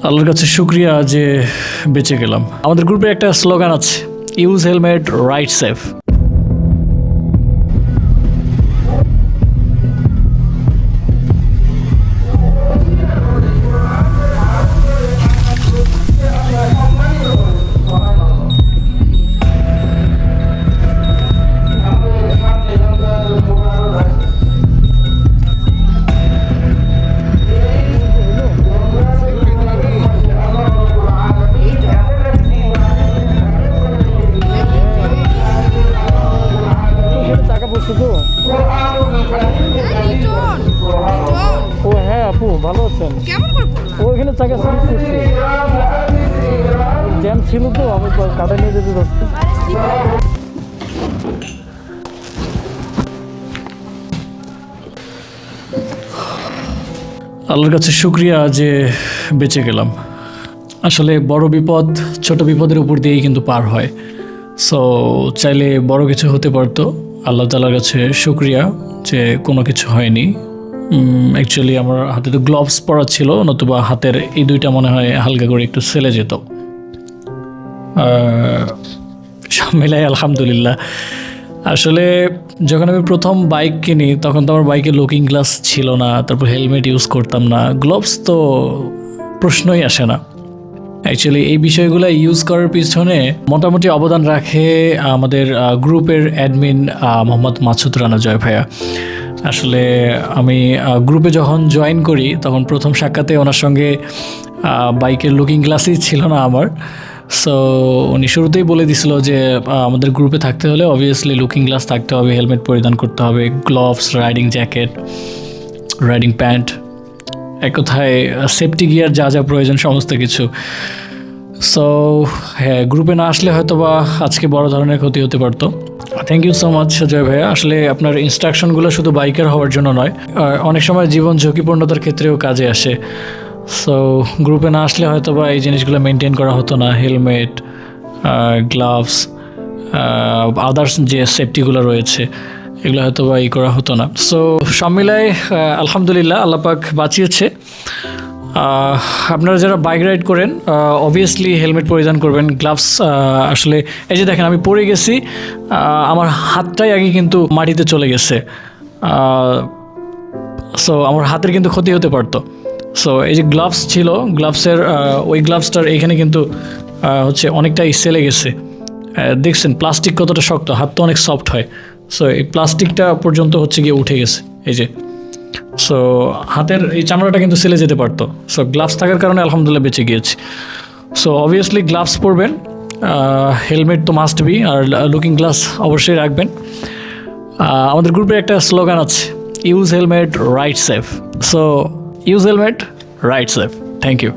আল্লাহর কাছে শুকরিয়া যে বেঁচে গেলাম। আমাদের গ্রুপে একটা স্লোগান আছে, ইউজ হেলমেট, রাইড সেফ। ও হ্যাঁ আপু, ভালো আছেন? কেমন করে পড়লাম? ওইখানে চাকা স্লিপ করছি, জ্যাম ছিল তো, আমি কাটা নিয়ে যেতে যাচ্ছি। আল্লাহর কাছে শুকরিয়া যে বেঁচে গেলাম। আসলে বড় বিপদ ছোট বিপদের উপর দিয়েই কিন্তু পার হয়। সো চাইলে বড় কিছু হতে পারতো। আল্লাহ তাআলার কাছে শুকরিয়া যে কোনো কিছু হয়নি। অ্যাকচুয়ালি আমার হাতে তো গ্লোভস পরা ছিল, নতুবা হাতের এই দুইটা মনে হয় হালকা করে একটু সেলে যেত। সব মিলাই আলহামদুলিল্লাহ। আসলে যখন আমি প্রথম বাইক কিনি তখন তো আমার বাইকে লুকিং গ্লাস ছিল না, তারপর হেলমেট ইউজ করতাম না, গ্লোভস তো প্রশ্নই আসে না। অ্যাকচুয়ালি এই বিষয়গুলো ইউজ করার পিছনে মোটামুটি অবদান রাখে আমাদের গ্রুপের অ্যাডমিন মোহাম্মদ মাসুদ রানা জয় ভাইয়া। আসলে আমি গ্রুপে যখন জয়েন করি তখন প্রথম সাক্ষাতে ওনার সঙ্গে বাইকের লুকিং গ্লাসই ছিল না আমার। সো উনি শুরুতেই বলে দিছিল যে আমাদের গ্রুপে থাকতে হলে অবভিয়াসলি লুকিং গ্লাস থাকতে হবে, হেলমেট পরিধান করতে হবে, gloves, riding jacket, riding pant, এক কথায় সেফটি গিয়ার যা যা প্রয়োজন সমস্ত কিছু। সো হ্যাঁ, গ্রুপে না আসলে হয়তো বা আজকে বড় ধরনের ক্ষতি হতে পারতো। থ্যাংক ইউ সো মাচ জয় ভাইয়া। আসলে আপনার ইনস্ট্রাকশনগুলো শুধু বাইকার হওয়ার জন্য নয়, অনেক সময় জীবন ঝুঁকিপূর্ণতার ক্ষেত্রেও কাজে আসে। সো গ্রুপে না আসলে হয়তো বা এই জিনিসগুলো মেনটেন করা হতো না, হেলমেট, গ্লাভস, আদার্স যে সেফটিগুলো রয়েছে এগুলো হয়তো বা করা হতো না। সো সব মিলায় আলহামদুলিল্লাহ আল্লাহ পাক বাঁচিয়েছে। আপনারা যারা বাইক রাইড করেন অবভিয়াসলি হেলমেট পরিধান করবেন, গ্লাভস। আসলে এই যে দেখেন আমি পড়ে গেছি, আমার হাতটাই আগে কিন্তু মাটিতে চলে গেছে। সো আমার হাতের কিন্তু ক্ষতি হতে পারতো। সো এই যে গ্লাভস ছিল, গ্লাভসের ওই গ্লাভসটার এইখানে কিন্তু হচ্ছে অনেকটাই সেলে গেছে। দেখছেন প্লাস্টিক কতটা শক্ত, হাত তো অনেক সফট হয়। সো এই প্লাস্টিকটা পর্যন্ত হচ্ছে গিয়ে উঠে গেছে এই যে। সো হাতের এই চামড়াটা কিন্তু সেলে যেতে পারতো। সো গ্লাভস থাকার কারণে আলহামদুলিল্লাহ বেঁচে গিয়েছি। সো অবভিয়াসলি গ্লাভস পরবেন, হেলমেট তো মাস্ট বি, আর লুকিং গ্লাস অবশ্যই রাখবেন। আমাদের গ্রুপে একটা স্লোগান আছে, use helmet, ride safe. So use helmet, ride safe. Thank you.